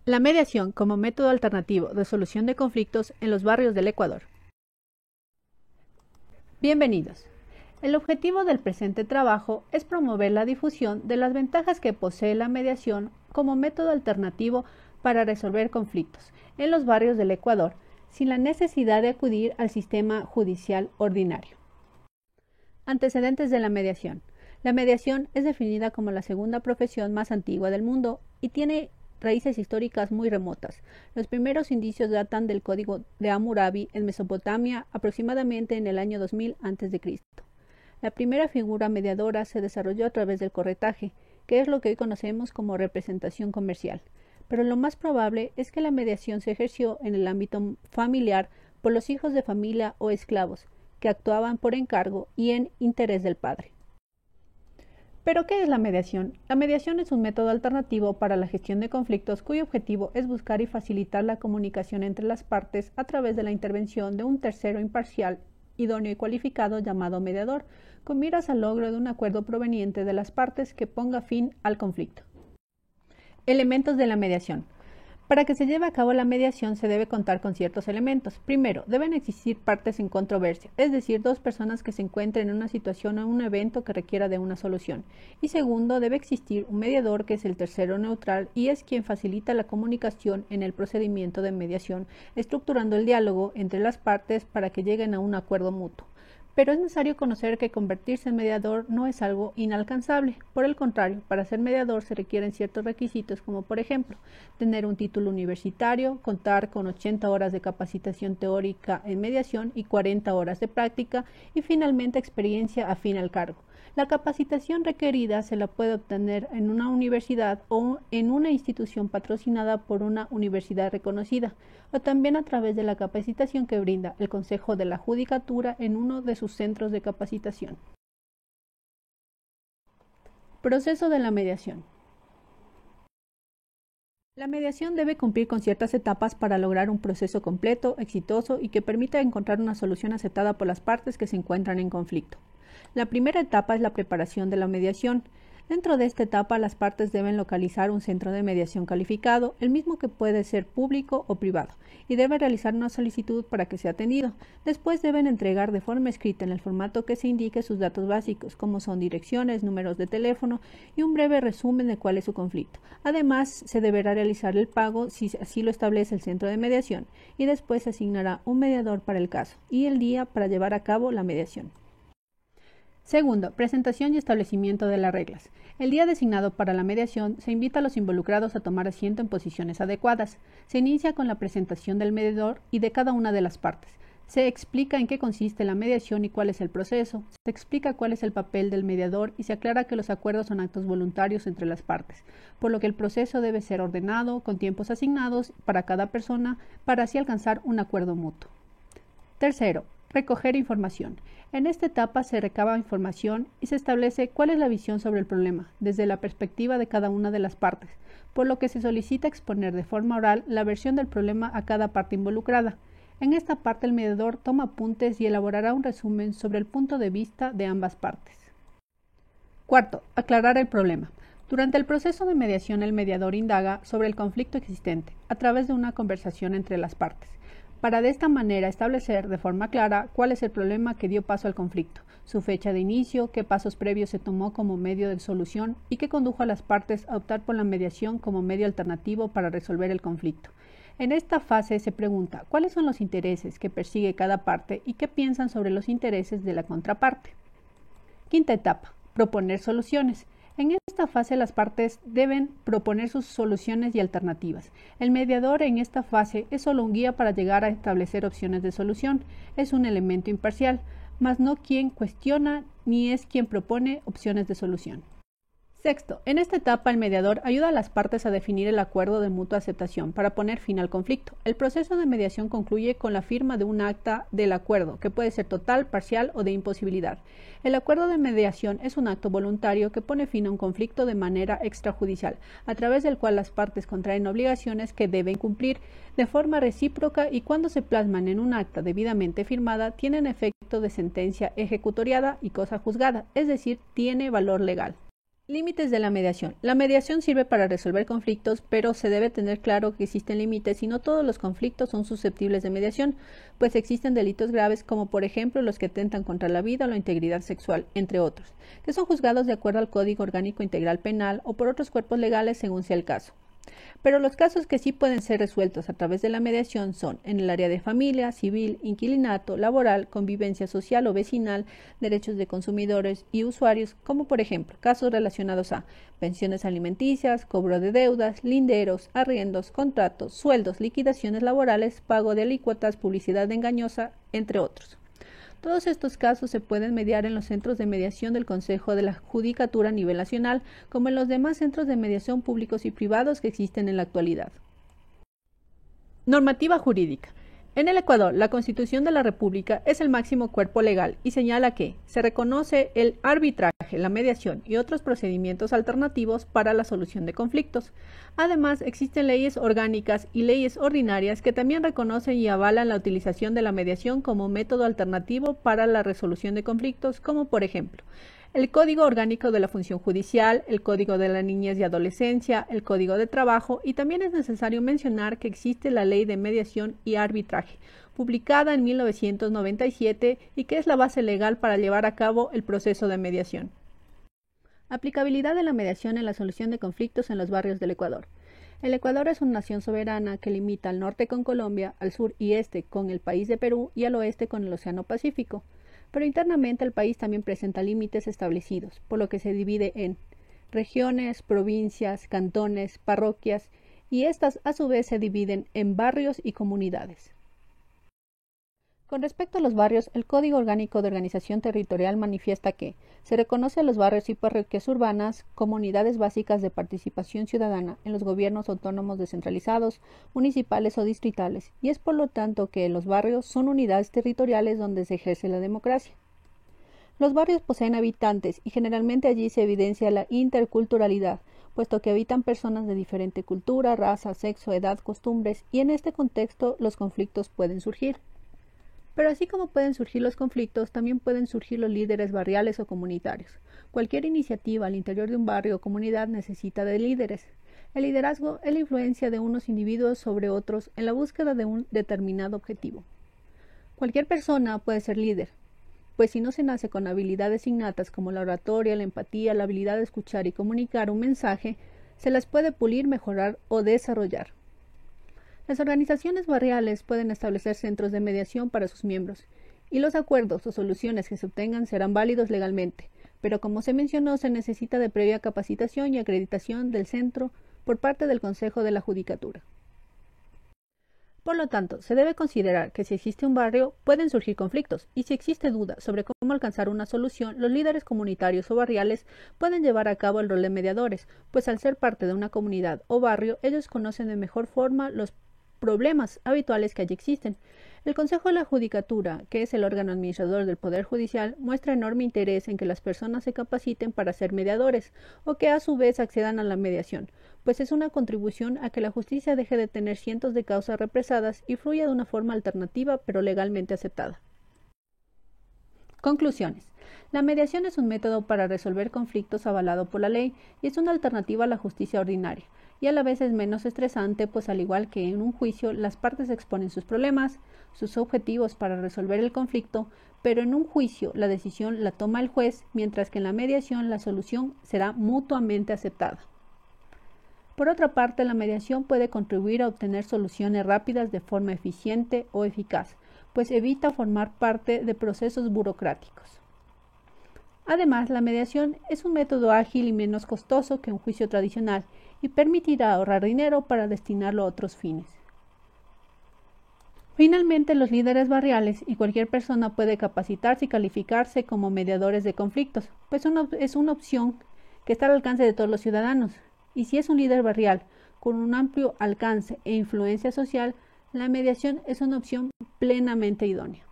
La mediación como método alternativo de solución de conflictos en los barrios del Ecuador. Bienvenidos. El objetivo del presente trabajo es promover la difusión de las ventajas que posee la mediación como método alternativo para resolver conflictos en los barrios del Ecuador, sin la necesidad de acudir al sistema judicial ordinario. Antecedentes de la mediación. La mediación es definida como la segunda profesión más antigua del mundo y tiene raíces históricas muy remotas. Los primeros indicios datan del Código de Hammurabi en Mesopotamia, aproximadamente en el año 2000 a.C. La primera figura mediadora se desarrolló a través del corretaje, que es lo que hoy conocemos como representación comercial. Pero lo más probable es que la mediación se ejerció en el ámbito familiar por los hijos de familia o esclavos, que actuaban por encargo y en interés del padre. ¿Pero qué es la mediación? La mediación es un método alternativo para la gestión de conflictos cuyo objetivo es buscar y facilitar la comunicación entre las partes a través de la intervención de un tercero imparcial, idóneo y cualificado llamado mediador, con miras al logro de un acuerdo proveniente de las partes que ponga fin al conflicto. Elementos de la mediación. Para que se lleve a cabo la mediación se debe contar con ciertos elementos. Primero, deben existir partes en controversia, es decir, dos personas que se encuentren en una situación o un evento que requiera de una solución. Y segundo, debe existir un mediador que es el tercero neutral y es quien facilita la comunicación en el procedimiento de mediación, estructurando el diálogo entre las partes para que lleguen a un acuerdo mutuo. Pero es necesario conocer que convertirse en mediador no es algo inalcanzable. Por el contrario, para ser mediador se requieren ciertos requisitos como, por ejemplo, tener un título universitario, contar con 80 horas de capacitación teórica en mediación y 40 horas de práctica y finalmente experiencia afín al cargo. La capacitación requerida se la puede obtener en una universidad o en una institución patrocinada por una universidad reconocida, o también a través de la capacitación que brinda el Consejo de la Judicatura en uno de sus centros de capacitación. Proceso de la mediación. La mediación debe cumplir con ciertas etapas para lograr un proceso completo, exitoso y que permita encontrar una solución aceptada por las partes que se encuentran en conflicto. La primera etapa es la preparación de la mediación. Dentro de esta etapa, las partes deben localizar un centro de mediación calificado, el mismo que puede ser público o privado, y deben realizar una solicitud para que sea atendido. Después deben entregar de forma escrita en el formato que se indique sus datos básicos, como son direcciones, números de teléfono y un breve resumen de cuál es su conflicto. Además, se deberá realizar el pago si así lo establece el centro de mediación, y después se asignará un mediador para el caso y el día para llevar a cabo la mediación. Segundo, presentación y establecimiento de las reglas. El día designado para la mediación se invita a los involucrados a tomar asiento en posiciones adecuadas. Se inicia con la presentación del mediador y de cada una de las partes. Se explica en qué consiste la mediación y cuál es el proceso. Se explica cuál es el papel del mediador y se aclara que los acuerdos son actos voluntarios entre las partes, por lo que el proceso debe ser ordenado, con tiempos asignados para cada persona, para así alcanzar un acuerdo mutuo. Tercero, recoger información. En esta etapa se recaba información y se establece cuál es la visión sobre el problema, desde la perspectiva de cada una de las partes, por lo que se solicita exponer de forma oral la versión del problema a cada parte involucrada. En esta parte el mediador toma apuntes y elaborará un resumen sobre el punto de vista de ambas partes. Cuarto, aclarar el problema. Durante el proceso de mediación el mediador indaga sobre el conflicto existente, a través de una conversación entre las partes, para de esta manera establecer de forma clara cuál es el problema que dio paso al conflicto, su fecha de inicio, qué pasos previos se tomó como medio de solución y qué condujo a las partes a optar por la mediación como medio alternativo para resolver el conflicto. En esta fase se pregunta cuáles son los intereses que persigue cada parte y qué piensan sobre los intereses de la contraparte. Quinta etapa, proponer soluciones. En esta fase las partes deben proponer sus soluciones y alternativas. El mediador en esta fase es solo un guía para llegar a establecer opciones de solución. Es un elemento imparcial, mas no quien cuestiona ni es quien propone opciones de solución. Sexto, en esta etapa el mediador ayuda a las partes a definir el acuerdo de mutua aceptación para poner fin al conflicto. El proceso de mediación concluye con la firma de un acta del acuerdo, que puede ser total, parcial o de imposibilidad. El acuerdo de mediación es un acto voluntario que pone fin a un conflicto de manera extrajudicial, a través del cual las partes contraen obligaciones que deben cumplir de forma recíproca y cuando se plasman en un acta debidamente firmada tienen efecto de sentencia ejecutoriada y cosa juzgada, es decir, tiene valor legal. Límites de la mediación. La mediación sirve para resolver conflictos, pero se debe tener claro que existen límites y no todos los conflictos son susceptibles de mediación, pues existen delitos graves como por ejemplo los que atentan contra la vida o la integridad sexual, entre otros, que son juzgados de acuerdo al Código Orgánico Integral Penal o por otros cuerpos legales según sea el caso. Pero los casos que sí pueden ser resueltos a través de la mediación son en el área de familia, civil, inquilinato, laboral, convivencia social o vecinal, derechos de consumidores y usuarios, como por ejemplo casos relacionados a pensiones alimenticias, cobro de deudas, linderos, arriendos, contratos, sueldos, liquidaciones laborales, pago de alícuotas, publicidad engañosa, entre otros. Todos estos casos se pueden mediar en los centros de mediación del Consejo de la Judicatura a nivel nacional, como en los demás centros de mediación públicos y privados que existen en la actualidad. Normativa jurídica. En el Ecuador, la Constitución de la República es el máximo cuerpo legal y señala que se reconoce el arbitraje, la mediación y otros procedimientos alternativos para la solución de conflictos. Además, existen leyes orgánicas y leyes ordinarias que también reconocen y avalan la utilización de la mediación como método alternativo para la resolución de conflictos, como por ejemplo, el Código Orgánico de la Función Judicial, el Código de la Niñez y Adolescencia, el Código de Trabajo, y también es necesario mencionar que existe la Ley de Mediación y Arbitraje, publicada en 1997 y que es la base legal para llevar a cabo el proceso de mediación. Aplicabilidad de la mediación en la solución de conflictos en los barrios del Ecuador. El Ecuador es una nación soberana que limita al norte con Colombia, al sur y este con el país de Perú y al oeste con el Océano Pacífico. Pero internamente el país también presenta límites establecidos, por lo que se divide en regiones, provincias, cantones, parroquias, y estas a su vez se dividen en barrios y comunidades. Con respecto a los barrios, el Código Orgánico de Organización Territorial manifiesta que se reconoce a los barrios y parroquias urbanas como unidades básicas de participación ciudadana en los gobiernos autónomos descentralizados, municipales o distritales, y es por lo tanto que los barrios son unidades territoriales donde se ejerce la democracia. Los barrios poseen habitantes y generalmente allí se evidencia la interculturalidad, puesto que habitan personas de diferente cultura, raza, sexo, edad, costumbres, y en este contexto los conflictos pueden surgir. Pero así como pueden surgir los conflictos, también pueden surgir los líderes barriales o comunitarios. Cualquier iniciativa al interior de un barrio o comunidad necesita de líderes. El liderazgo es la influencia de unos individuos sobre otros en la búsqueda de un determinado objetivo. Cualquier persona puede ser líder, pues si no se nace con habilidades innatas como la oratoria, la empatía, la habilidad de escuchar y comunicar un mensaje, se las puede pulir, mejorar o desarrollar. Las organizaciones barriales pueden establecer centros de mediación para sus miembros, y los acuerdos o soluciones que se obtengan serán válidos legalmente, pero como se mencionó, se necesita de previa capacitación y acreditación del centro por parte del Consejo de la Judicatura. Por lo tanto, se debe considerar que si existe un barrio, pueden surgir conflictos, y si existe duda sobre cómo alcanzar una solución, los líderes comunitarios o barriales pueden llevar a cabo el rol de mediadores, pues al ser parte de una comunidad o barrio, ellos conocen de mejor forma los problemas habituales que allí existen. El Consejo de la Judicatura, que es el órgano administrador del Poder Judicial, muestra enorme interés en que las personas se capaciten para ser mediadores o que a su vez accedan a la mediación, pues es una contribución a que la justicia deje de tener cientos de causas represadas y fluya de una forma alternativa pero legalmente aceptada. Conclusiones. La mediación es un método para resolver conflictos avalado por la ley y es una alternativa a la justicia ordinaria, y a la vez es menos estresante, pues al igual que en un juicio, las partes exponen sus problemas, sus objetivos para resolver el conflicto, pero en un juicio la decisión la toma el juez, mientras que en la mediación la solución será mutuamente aceptada. Por otra parte, la mediación puede contribuir a obtener soluciones rápidas de forma eficiente o eficaz, pues evita formar parte de procesos burocráticos. Además, la mediación es un método ágil y menos costoso que un juicio tradicional y permitirá ahorrar dinero para destinarlo a otros fines. Finalmente, los líderes barriales y cualquier persona puede capacitarse y calificarse como mediadores de conflictos, pues es una opción que está al alcance de todos los ciudadanos. Y si es un líder barrial con un amplio alcance e influencia social, la mediación es una opción plenamente idónea.